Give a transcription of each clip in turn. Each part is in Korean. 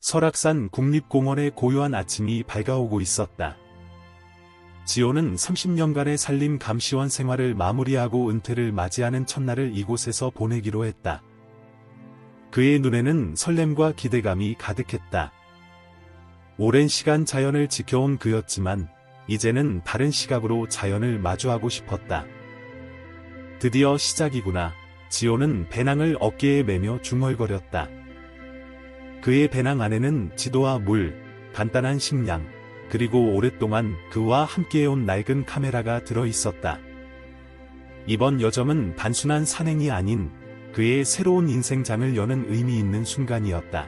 설악산 국립공원의 고요한 아침이 밝아오고 있었다. 지호는 30년간의 산림 감시원 생활을 마무리하고 은퇴를 맞이하는 첫날을 이곳에서 보내기로 했다. 그의 눈에는 설렘과 기대감이 가득했다. 오랜 시간 자연을 지켜온 그였지만 이제는 다른 시각으로 자연을 마주하고 싶었다. 드디어 시작이구나. 지호는 배낭을 어깨에 메며 중얼거렸다. 그의 배낭 안에는 지도와 물, 간단한 식량, 그리고 오랫동안 그와 함께해온 낡은 카메라가 들어있었다. 이번 여정은 단순한 산행이 아닌 그의 새로운 인생장을 여는 의미 있는 순간이었다.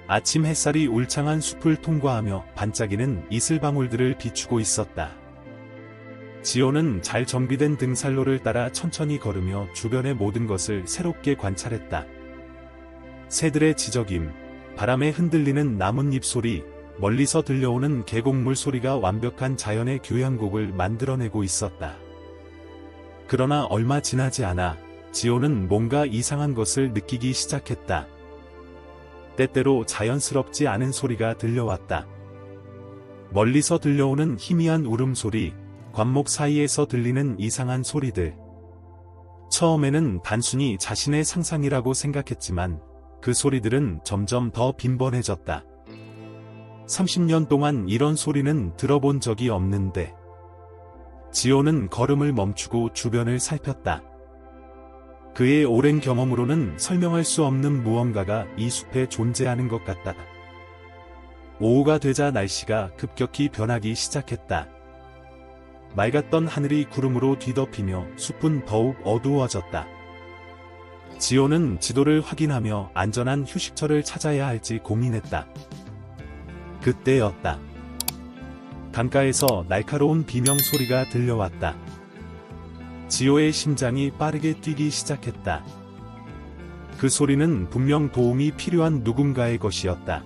아침 햇살이 울창한 숲을 통과하며 반짝이는 이슬방울들을 비추고 있었다. 지호는 잘 정비된 등산로를 따라 천천히 걸으며 주변의 모든 것을 새롭게 관찰했다. 새들의 지저귐, 바람에 흔들리는 나뭇잎 소리, 멀리서 들려오는 계곡물 소리가 완벽한 자연의 교향곡을 만들어내고 있었다. 그러나 얼마 지나지 않아 지호는 뭔가 이상한 것을 느끼기 시작했다. 때때로 자연스럽지 않은 소리가 들려왔다. 멀리서 들려오는 희미한 울음소리, 관목 사이에서 들리는 이상한 소리들. 처음에는 단순히 자신의 상상이라고 생각했지만 그 소리들은 점점 더 빈번해졌다. 30년 동안 이런 소리는 들어본 적이 없는데. 지호는 걸음을 멈추고 주변을 살폈다. 그의 오랜 경험으로는 설명할 수 없는 무언가가 이 숲에 존재하는 것 같다. 오후가 되자 날씨가 급격히 변하기 시작했다. 맑았던 하늘이 구름으로 뒤덮이며 숲은 더욱 어두워졌다. 지호는 지도를 확인하며 안전한 휴식처를 찾아야 할지 고민했다. 그때였다. 강가에서 날카로운 비명 소리가 들려왔다. 지호의 심장이 빠르게 뛰기 시작했다. 그 소리는 분명 도움이 필요한 누군가의 것이었다.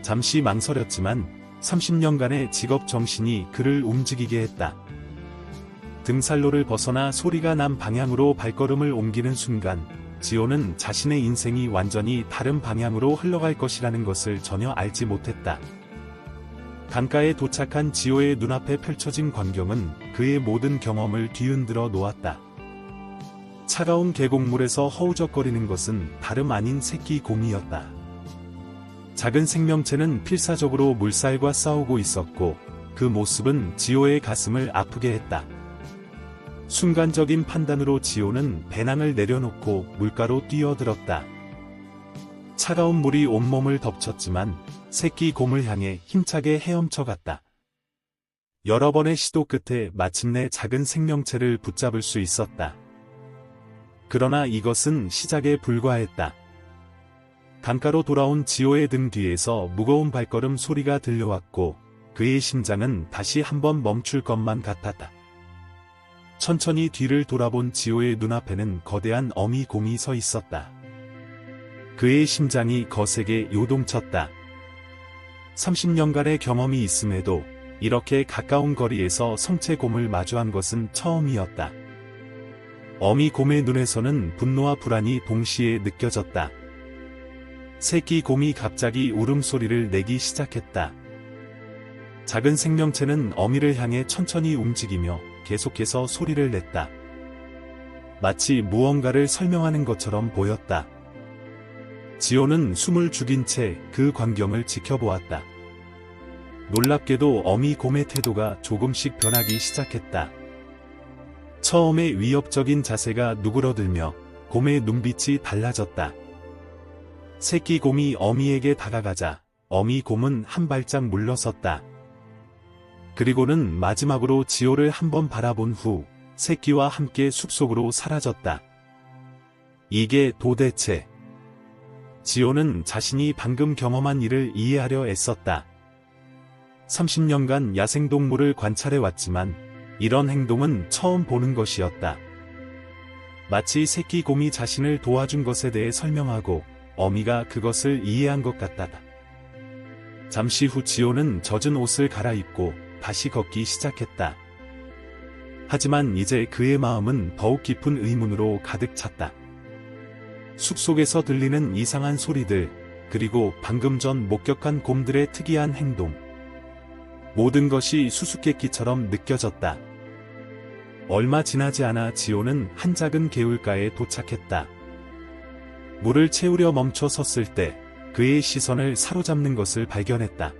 잠시 망설였지만 30년간의 직업 정신이 그를 움직이게 했다. 등산로를 벗어나 소리가 난 방향으로 발걸음을 옮기는 순간 지호는 자신의 인생이 완전히 다른 방향으로 흘러갈 것이라는 것을 전혀 알지 못했다. 강가에 도착한 지호의 눈앞에 펼쳐진 광경은 그의 모든 경험을 뒤흔들어 놓았다. 차가운 계곡물에서 허우적거리는 것은 다름 아닌 새끼 곰이었다. 작은 생명체는 필사적으로 물살과 싸우고 있었고 그 모습은 지호의 가슴을 아프게 했다. 순간적인 판단으로 지호는 배낭을 내려놓고 물가로 뛰어들었다. 차가운 물이 온몸을 덮쳤지만 새끼 곰을 향해 힘차게 헤엄쳐 갔다. 여러 번의 시도 끝에 마침내 작은 생명체를 붙잡을 수 있었다. 그러나 이것은 시작에 불과했다. 강가로 돌아온 지호의 등 뒤에서 무거운 발걸음 소리가 들려왔고 그의 심장은 다시 한번 멈출 것만 같았다. 천천히 뒤를 돌아본 지호의 눈앞에는 거대한 어미곰이 서 있었다. 그의 심장이 거세게 요동쳤다. 30년간의 경험이 있음에도 이렇게 가까운 거리에서 성체곰을 마주한 것은 처음이었다. 어미곰의 눈에서는 분노와 불안이 동시에 느껴졌다. 새끼 곰이 갑자기 울음소리를 내기 시작했다. 작은 생명체는 어미를 향해 천천히 움직이며 계속해서 소리를 냈다. 마치 무언가를 설명하는 것처럼 보였다. 지호는 숨을 죽인 채 그 광경을 지켜보았다. 놀랍게도 어미 곰의 태도가 조금씩 변하기 시작했다. 처음에 위협적인 자세가 누그러들며 곰의 눈빛이 달라졌다. 새끼 곰이 어미에게 다가가자 어미 곰은 한 발짝 물러섰다. 그리고는 마지막으로 지호를 한번 바라본 후 새끼와 함께 숲속으로 사라졌다. 이게 도대체... 지호는 자신이 방금 경험한 일을 이해하려 애썼다. 30년간 야생동물을 관찰해왔지만 이런 행동은 처음 보는 것이었다. 마치 새끼 곰이 자신을 도와준 것에 대해 설명하고 어미가 그것을 이해한 것 같았다. 잠시 후 지호는 젖은 옷을 갈아입고 다시 걷기 시작했다. 하지만 이제 그의 마음은 더욱 깊은 의문으로 가득 찼다. 숲속에서 들리는 이상한 소리들, 그리고 방금 전 목격한 곰들의 특이한 행동. 모든 것이 수수께끼처럼 느껴졌다. 얼마 지나지 않아 지호는 한 작은 개울가에 도착했다. 물을 채우려 멈춰 섰을 때 그의 시선을 사로잡는 것을 발견했다.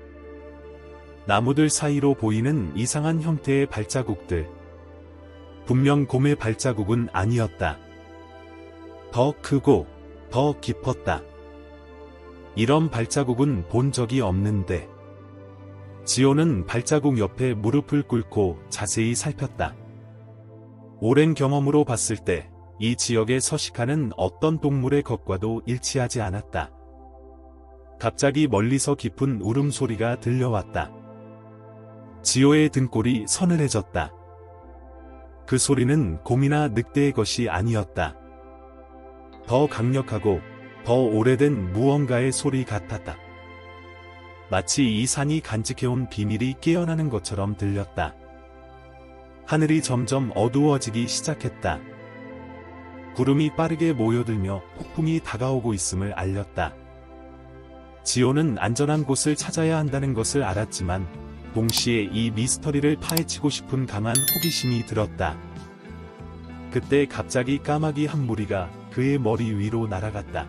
나무들 사이로 보이는 이상한 형태의 발자국들. 분명 곰의 발자국은 아니었다. 더 크고 더 깊었다. 이런 발자국은 본 적이 없는데. 지호는 발자국 옆에 무릎을 꿇고 자세히 살폈다. 오랜 경험으로 봤을 때 이 지역에 서식하는 어떤 동물의 것과도 일치하지 않았다. 갑자기 멀리서 깊은 울음소리가 들려왔다. 지호의 등골이 서늘해졌다. 그 소리는 곰이나 늑대의 것이 아니었다. 더 강력하고 더 오래된 무언가의 소리 같았다. 마치 이 산이 간직해온 비밀이 깨어나는 것처럼 들렸다. 하늘이 점점 어두워지기 시작했다. 구름이 빠르게 모여들며 폭풍이 다가오고 있음을 알렸다. 지호는 안전한 곳을 찾아야 한다는 것을 알았지만 동시에 이 미스터리를 파헤치고 싶은 강한 호기심이 들었다. 그때 갑자기 까마귀 한 무리가 그의 머리 위로 날아갔다.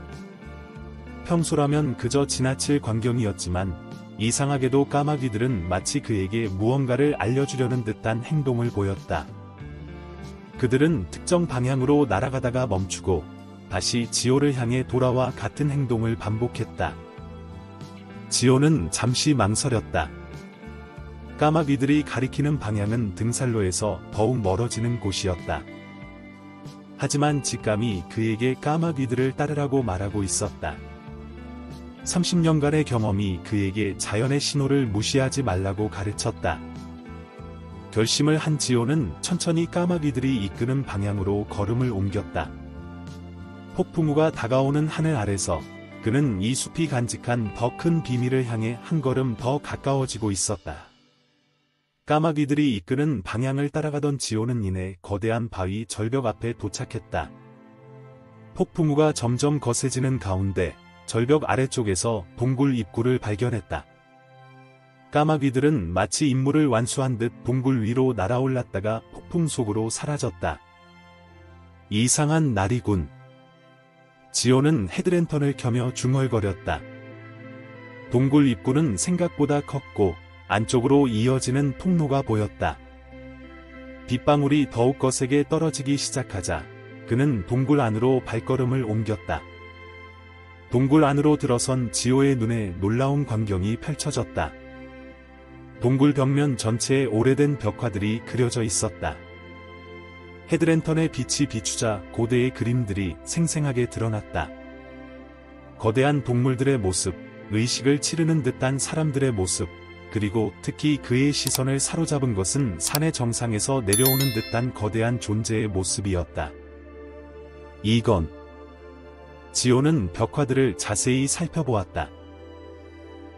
평소라면 그저 지나칠 광경이었지만 이상하게도 까마귀들은 마치 그에게 무언가를 알려주려는 듯한 행동을 보였다. 그들은 특정 방향으로 날아가다가 멈추고 다시 지호를 향해 돌아와 같은 행동을 반복했다. 지호는 잠시 망설였다. 까마귀들이 가리키는 방향은 등산로에서 더욱 멀어지는 곳이었다. 하지만 직감이 그에게 까마귀들을 따르라고 말하고 있었다. 30년간의 경험이 그에게 자연의 신호를 무시하지 말라고 가르쳤다. 결심을 한 지호는 천천히 까마귀들이 이끄는 방향으로 걸음을 옮겼다. 폭풍우가 다가오는 하늘 아래서 그는 이 숲이 간직한 더 큰 비밀을 향해 한 걸음 더 가까워지고 있었다. 까마귀들이 이끄는 방향을 따라가던 지호는 이내 거대한 바위 절벽 앞에 도착했다. 폭풍우가 점점 거세지는 가운데 절벽 아래쪽에서 동굴 입구를 발견했다. 까마귀들은 마치 임무를 완수한 듯 동굴 위로 날아올랐다가 폭풍 속으로 사라졌다. 이상한 날이군. 지호는 헤드랜턴을 켜며 중얼거렸다. 동굴 입구는 생각보다 컸고 안쪽으로 이어지는 통로가 보였다. 빗방울이 더욱 거세게 떨어지기 시작하자 그는 동굴 안으로 발걸음을 옮겼다. 동굴 안으로 들어선 지호의 눈에 놀라운 광경이 펼쳐졌다. 동굴 벽면 전체에 오래된 벽화들이 그려져 있었다. 헤드랜턴의 빛이 비추자 고대의 그림들이 생생하게 드러났다. 거대한 동물들의 모습, 의식을 치르는 듯한 사람들의 모습, 그리고 특히 그의 시선을 사로잡은 것은 산의 정상에서 내려오는 듯한 거대한 존재의 모습이었다. 이건... 지호는 벽화들을 자세히 살펴보았다.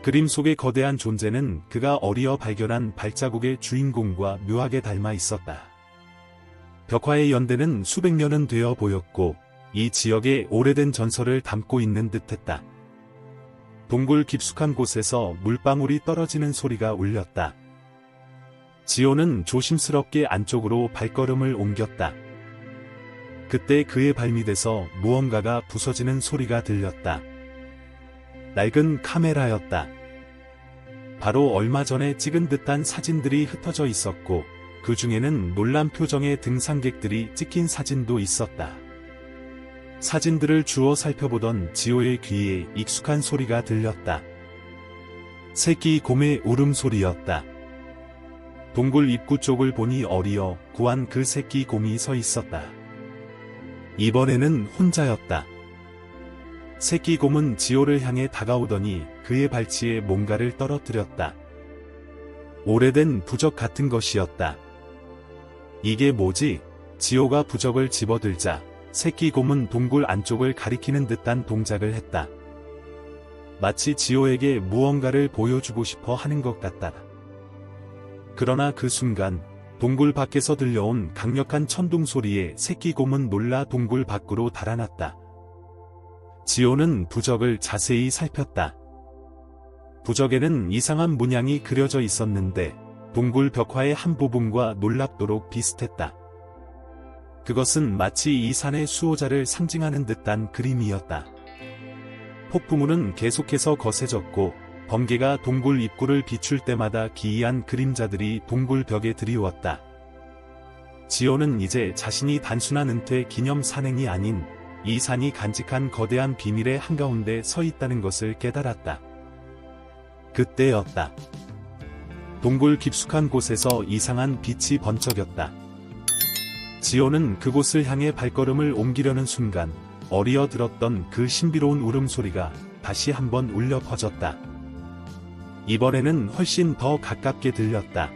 그림 속의 거대한 존재는 그가 어리어 발견한 발자국의 주인공과 묘하게 닮아 있었다. 벽화의 연대는 수백 년은 되어 보였고 이 지역의 오래된 전설을 담고 있는 듯했다. 동굴 깊숙한 곳에서 물방울이 떨어지는 소리가 울렸다. 지호는 조심스럽게 안쪽으로 발걸음을 옮겼다. 그때 그의 발밑에서 무언가가 부서지는 소리가 들렸다. 낡은 카메라였다. 바로 얼마 전에 찍은 듯한 사진들이 흩어져 있었고 그 중에는 놀란 표정의 등산객들이 찍힌 사진도 있었다. 사진들을 주워 살펴보던 지호의 귀에 익숙한 소리가 들렸다. 새끼 곰의 울음소리였다. 동굴 입구 쪽을 보니 어리어 구한 그 새끼 곰이 서 있었다. 이번에는 혼자였다. 새끼 곰은 지호를 향해 다가오더니 그의 발치에 뭔가를 떨어뜨렸다. 오래된 부적 같은 것이었다. 이게 뭐지? 지호가 부적을 집어들자 새끼 곰은 동굴 안쪽을 가리키는 듯한 동작을 했다. 마치 지호에게 무언가를 보여주고 싶어 하는 것 같다. 그러나 그 순간 동굴 밖에서 들려온 강력한 천둥 소리에 새끼 곰은 놀라 동굴 밖으로 달아났다. 지호는 부적을 자세히 살폈다. 부적에는 이상한 문양이 그려져 있었는데 동굴 벽화의 한 부분과 놀랍도록 비슷했다. 그것은 마치 이 산의 수호자를 상징하는 듯한 그림이었다. 폭풍우는 계속해서 거세졌고 번개가 동굴 입구를 비출 때마다 기이한 그림자들이 동굴 벽에 드리웠다. 지호는 이제 자신이 단순한 은퇴 기념 산행이 아닌 이 산이 간직한 거대한 비밀의 한가운데 서 있다는 것을 깨달았다. 그때였다. 동굴 깊숙한 곳에서 이상한 빛이 번쩍였다. 지호는 그곳을 향해 발걸음을 옮기려는 순간 어리어들었던 그 신비로운 울음소리가 다시 한번 울려 퍼졌다. 이번에는 훨씬 더 가깝게 들렸다.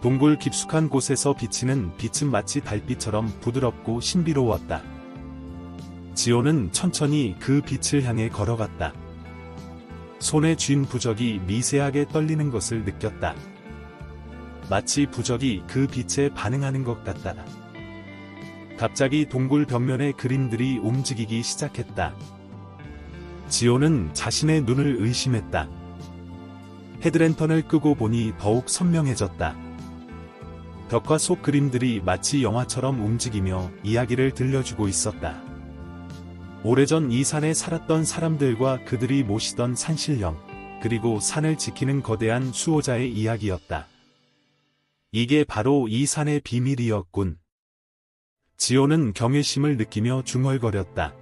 동굴 깊숙한 곳에서 비치는 빛은 마치 달빛처럼 부드럽고 신비로웠다. 지호는 천천히 그 빛을 향해 걸어갔다. 손에 쥔 부적이 미세하게 떨리는 것을 느꼈다. 마치 부적이 그 빛에 반응하는 것 같다. 갑자기 동굴 벽면의 그림들이 움직이기 시작했다. 지호는 자신의 눈을 의심했다. 헤드랜턴을 끄고 보니 더욱 선명해졌다. 벽화 속 그림들이 마치 영화처럼 움직이며 이야기를 들려주고 있었다. 오래전 이 산에 살았던 사람들과 그들이 모시던 산신령, 그리고 산을 지키는 거대한 수호자의 이야기였다. 이게 바로 이 산의 비밀이었군. 지호는 경외심을 느끼며 중얼거렸다.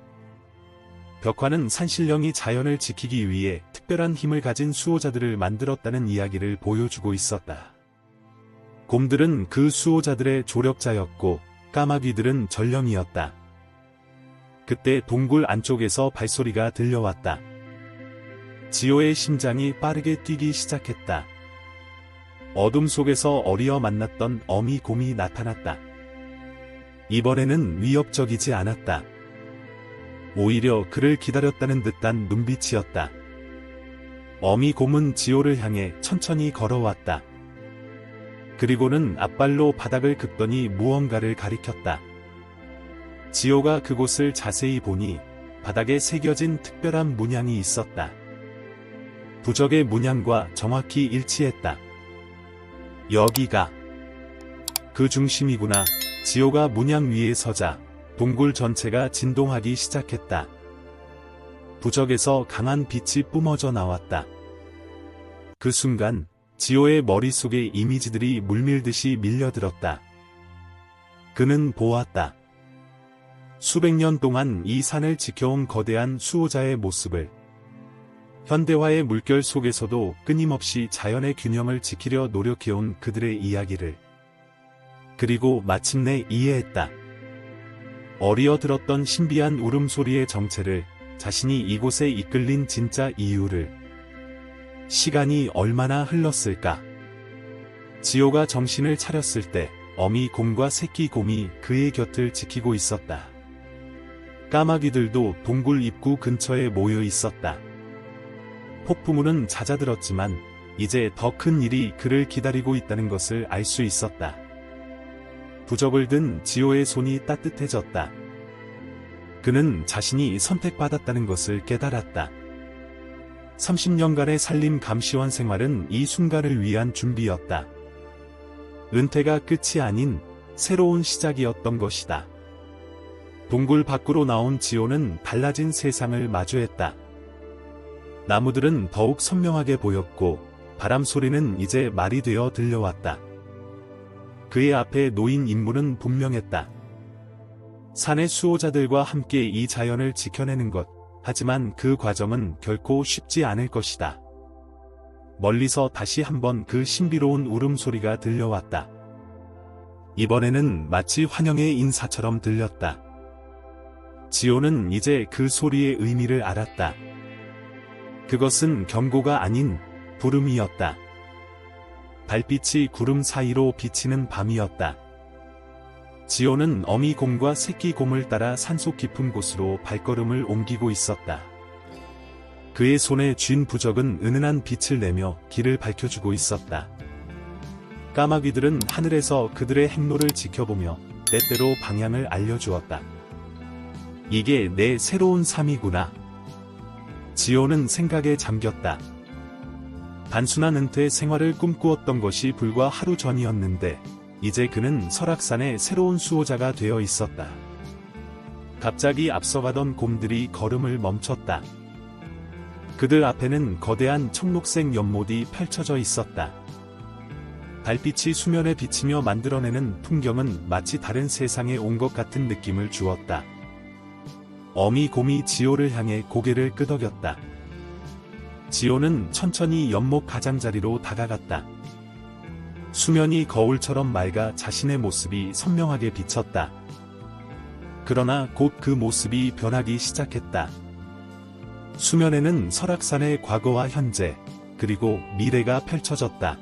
벽화는 산신령이 자연을 지키기 위해 특별한 힘을 가진 수호자들을 만들었다는 이야기를 보여주고 있었다. 곰들은 그 수호자들의 조력자였고 까마귀들은 전령이었다. 그때 동굴 안쪽에서 발소리가 들려왔다. 지호의 심장이 빠르게 뛰기 시작했다. 어둠 속에서 어리어 만났던 어미곰이 나타났다. 이번에는 위협적이지 않았다. 오히려 그를 기다렸다는 듯한 눈빛이었다. 어미곰은 지호를 향해 천천히 걸어왔다. 그리고는 앞발로 바닥을 긋더니 무언가를 가리켰다. 지호가 그곳을 자세히 보니 바닥에 새겨진 특별한 문양이 있었다. 부적의 문양과 정확히 일치했다. 여기가 그 중심이구나. 지호가 문양 위에 서자 동굴 전체가 진동하기 시작했다. 부적에서 강한 빛이 뿜어져 나왔다. 그 순간 지호의 머릿속에 이미지들이 물밀듯이 밀려들었다. 그는 보았다. 수백 년 동안 이 산을 지켜온 거대한 수호자의 모습을. 현대화의 물결 속에서도 끊임없이 자연의 균형을 지키려 노력해온 그들의 이야기를. 그리고 마침내 이해했다. 어리어들었던 신비한 울음소리의 정체를, 자신이 이곳에 이끌린 진짜 이유를. 시간이 얼마나 흘렀을까? 지호가 정신을 차렸을 때 어미 곰과 새끼 곰이 그의 곁을 지키고 있었다. 까마귀들도 동굴 입구 근처에 모여 있었다. 폭풍우는 잦아들었지만 이제 더 큰 일이 그를 기다리고 있다는 것을 알 수 있었다. 부적을 든 지호의 손이 따뜻해졌다. 그는 자신이 선택받았다는 것을 깨달았다. 30년간의 산림 감시원 생활은 이 순간을 위한 준비였다. 은퇴가 끝이 아닌 새로운 시작이었던 것이다. 동굴 밖으로 나온 지호는 달라진 세상을 마주했다. 나무들은 더욱 선명하게 보였고 바람 소리는 이제 말이 되어 들려왔다. 그의 앞에 놓인 임무는 분명했다. 산의 수호자들과 함께 이 자연을 지켜내는 것. 하지만 그 과정은 결코 쉽지 않을 것이다. 멀리서 다시 한번 그 신비로운 울음소리가 들려왔다. 이번에는 마치 환영의 인사처럼 들렸다. 지호는 이제 그 소리의 의미를 알았다. 그것은 경고가 아닌 부름이었다. 달빛이 구름 사이로 비치는 밤이었다. 지호는 어미 곰과 새끼 곰을 따라 산속 깊은 곳으로 발걸음을 옮기고 있었다. 그의 손에 쥔 부적은 은은한 빛을 내며 길을 밝혀주고 있었다. 까마귀들은 하늘에서 그들의 행로를 지켜보며 때때로 방향을 알려주었다. 이게 내 새로운 삶이구나. 지호는 생각에 잠겼다. 단순한 은퇴 생활을 꿈꾸었던 것이 불과 하루 전이었는데 이제 그는 설악산의 새로운 수호자가 되어 있었다. 갑자기 앞서가던 곰들이 걸음을 멈췄다. 그들 앞에는 거대한 청록색 연못이 펼쳐져 있었다. 달빛이 수면에 비치며 만들어내는 풍경은 마치 다른 세상에 온 것 같은 느낌을 주었다. 어미곰이 지호를 향해 고개를 끄덕였다. 지호는 천천히 연못 가장자리로 다가갔다. 수면이 거울처럼 맑아 자신의 모습이 선명하게 비쳤다. 그러나 곧 그 모습이 변하기 시작했다. 수면에는 설악산의 과거와 현재, 그리고 미래가 펼쳐졌다.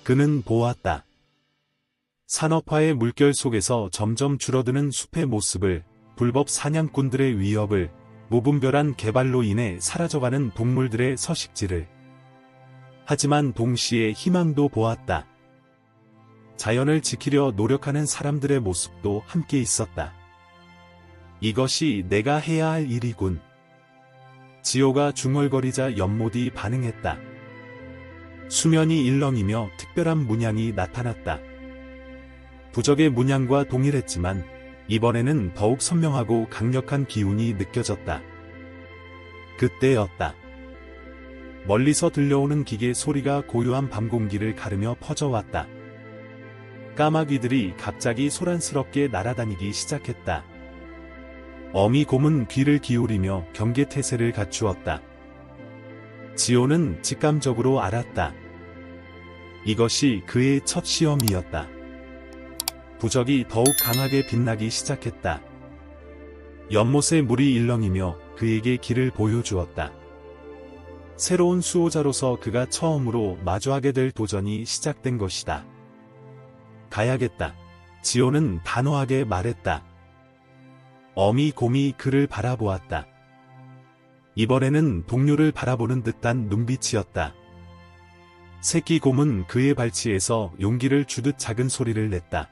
그는 보았다. 산업화의 물결 속에서 점점 줄어드는 숲의 모습을, 불법 사냥꾼들의 위협을, 무분별한 개발로 인해 사라져가는 동물들의 서식지를. 하지만 동시에 희망도 보았다. 자연을 지키려 노력하는 사람들의 모습도 함께 있었다. 이것이 내가 해야 할 일이군. 지호가 중얼거리자 연못이 반응했다. 수면이 일렁이며 특별한 문양이 나타났다. 부적의 문양과 동일했지만 이번에는 더욱 선명하고 강력한 기운이 느껴졌다. 그때였다. 멀리서 들려오는 기계 소리가 고요한 밤 공기를 가르며 퍼져왔다. 까마귀들이 갑자기 소란스럽게 날아다니기 시작했다. 어미곰은 귀를 기울이며 경계태세를 갖추었다. 지호는 직감적으로 알았다. 이것이 그의 첫 시험이었다. 부적이 더욱 강하게 빛나기 시작했다. 연못의 물이 일렁이며 그에게 길을 보여주었다. 새로운 수호자로서 그가 처음으로 마주하게 될 도전이 시작된 것이다. 가야겠다. 지호는 단호하게 말했다. 어미곰이 그를 바라보았다. 이번에는 동료를 바라보는 듯한 눈빛이었다. 새끼 곰은 그의 발치에서 용기를 주듯 작은 소리를 냈다.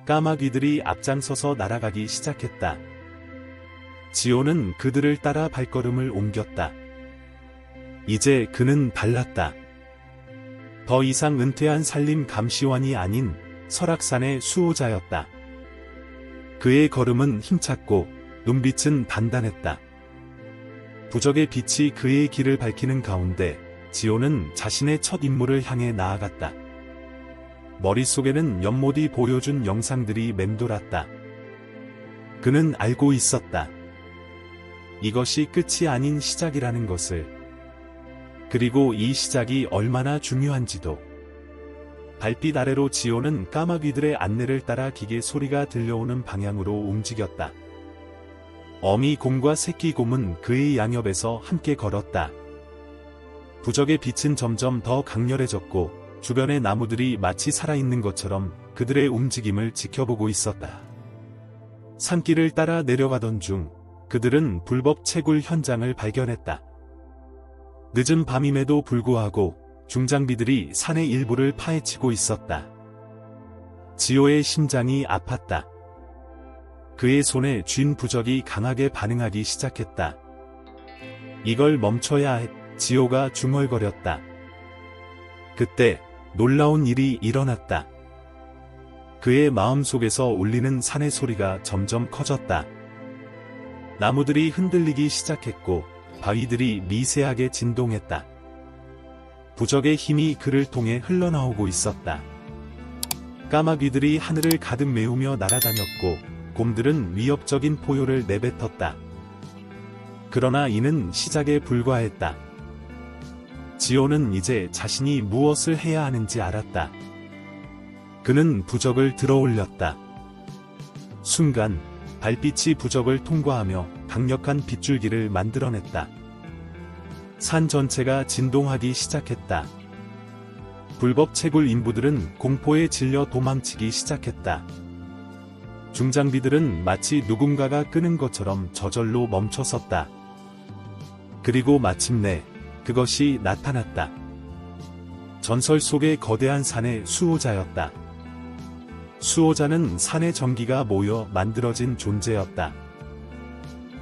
까마귀들이 앞장서서 날아가기 시작했다. 지호는 그들을 따라 발걸음을 옮겼다. 이제 그는 달랐다. 더 이상 은퇴한 산림 감시원이 아닌 설악산의 수호자였다. 그의 걸음은 힘찼고 눈빛은 단단했다. 부적의 빛이 그의 길을 밝히는 가운데 지호는 자신의 첫 임무를 향해 나아갔다. 머릿속에는 연못이 보여준 영상들이 맴돌았다. 그는 알고 있었다. 이것이 끝이 아닌 시작이라는 것을. 그리고 이 시작이 얼마나 중요한지도. 달빛 아래로 지호는 까마귀들의 안내를 따라 기계 소리가 들려오는 방향으로 움직였다. 어미곰과 새끼곰은 그의 양옆에서 함께 걸었다. 부적의 빛은 점점 더 강렬해졌고 주변의 나무들이 마치 살아있는 것처럼 그들의 움직임을 지켜보고 있었다. 산길을 따라 내려가던 중 그들은 불법 채굴 현장을 발견했다. 늦은 밤임에도 불구하고 중장비들이 산의 일부를 파헤치고 있었다. 지호의 심장이 아팠다. 그의 손에 쥔 부적이 강하게 반응하기 시작했다. 이걸 멈춰야 해. 지호가 중얼거렸다. 그때 놀라운 일이 일어났다. 그의 마음속에서 울리는 산의 소리가 점점 커졌다. 나무들이 흔들리기 시작했고 바위들이 미세하게 진동했다. 부적의 힘이 그를 통해 흘러나오고 있었다. 까마귀들이 하늘을 가득 메우며 날아다녔고 곰들은 위협적인 포효를 내뱉었다. 그러나 이는 시작에 불과했다. 지호는 이제 자신이 무엇을 해야 하는지 알았다. 그는 부적을 들어올렸다. 순간 달빛이 부적을 통과하며 강력한 빗줄기를 만들어냈다. 산 전체가 진동하기 시작했다. 불법 채굴 인부들은 공포에 질려 도망치기 시작했다. 중장비들은 마치 누군가가 끄는 것처럼 저절로 멈춰섰다. 그리고 마침내 그것이 나타났다. 전설 속의 거대한 산의 수호자였다. 수호자는 산의 전기가 모여 만들어진 존재였다.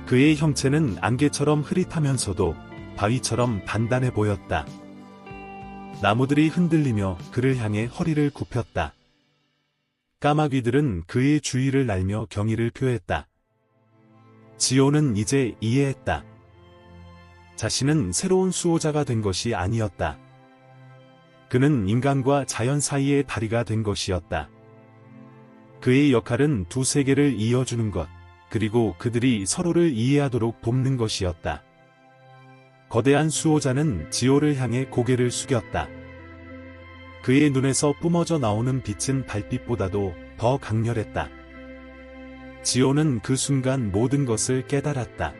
그의 형체는 안개처럼 흐릿하면서도 바위처럼 단단해 보였다. 나무들이 흔들리며 그를 향해 허리를 굽혔다. 까마귀들은 그의 주위를 날며 경의를 표했다. 지오는 이제 이해했다. 자신은 새로운 수호자가 된 것이 아니었다. 그는 인간과 자연 사이의 다리가 된 것이었다. 그의 역할은 두 세계를 이어주는 것, 그리고 그들이 서로를 이해하도록 돕는 것이었다. 거대한 수호자는 지오를 향해 고개를 숙였다. 그의 눈에서 뿜어져 나오는 빛은 달빛보다도 더 강렬했다. 지오는 그 순간 모든 것을 깨달았다.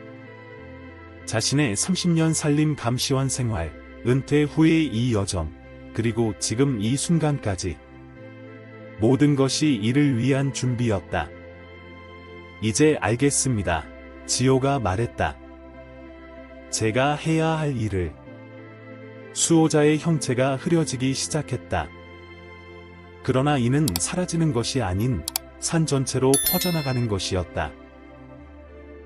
자신의 30년 산림 감시원 생활, 은퇴 후의 이 여정, 그리고 지금 이 순간까지 모든 것이 이를 위한 준비였다. 이제 알겠습니다. 지오가 말했다. 제가 해야 할 일을. 수호자의 형체가 흐려지기 시작했다. 그러나 이는 사라지는 것이 아닌 산 전체로 퍼져나가는 것이었다.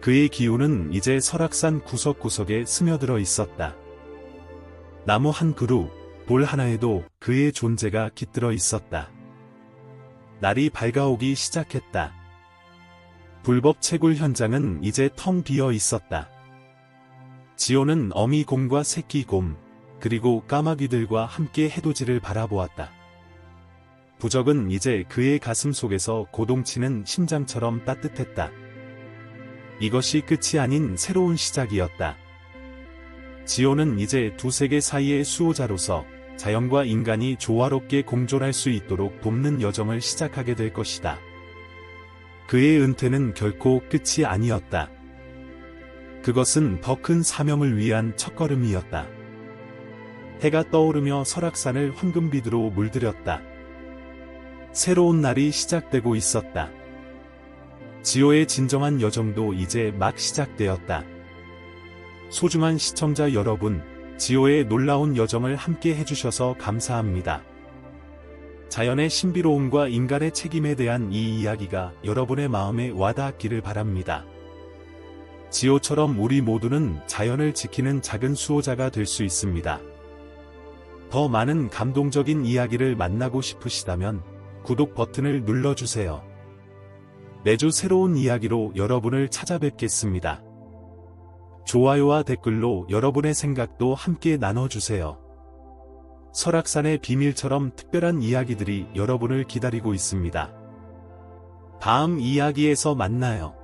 그의 기운은 이제 설악산 구석구석에 스며들어 있었다. 나무 한 그루, 돌 하나에도 그의 존재가 깃들어 있었다. 날이 밝아오기 시작했다. 불법 채굴 현장은 이제 텅 비어 있었다. 지오는 어미곰과 새끼곰, 그리고 까마귀들과 함께 해돋이를 바라보았다. 부적은 이제 그의 가슴 속에서 고동치는 심장처럼 따뜻했다. 이것이 끝이 아닌 새로운 시작이었다. 지오는 이제 두 세계 사이의 수호자로서 자연과 인간이 조화롭게 공존할 수 있도록 돕는 여정을 시작하게 될 것이다. 그의 은퇴는 결코 끝이 아니었다. 그것은 더 큰 사명을 위한 첫걸음이었다. 해가 떠오르며 설악산을 황금빛으로 물들였다. 새로운 날이 시작되고 있었다. 지오의 진정한 여정도 이제 막 시작되었다. 소중한 시청자 여러분, 지오의 놀라운 여정을 함께 해주셔서 감사합니다. 자연의 신비로움과 인간의 책임에 대한 이 이야기가 여러분의 마음에 와닿기를 바랍니다. 지오처럼 우리 모두는 자연을 지키는 작은 수호자가 될 수 있습니다. 더 많은 감동적인 이야기를 만나고 싶으시다면 구독 버튼을 눌러주세요. 매주 새로운 이야기로 여러분을 찾아뵙겠습니다. 좋아요와 댓글로 여러분의 생각도 함께 나눠주세요. 설악산의 비밀처럼 특별한 이야기들이 여러분을 기다리고 있습니다. 다음 이야기에서 만나요.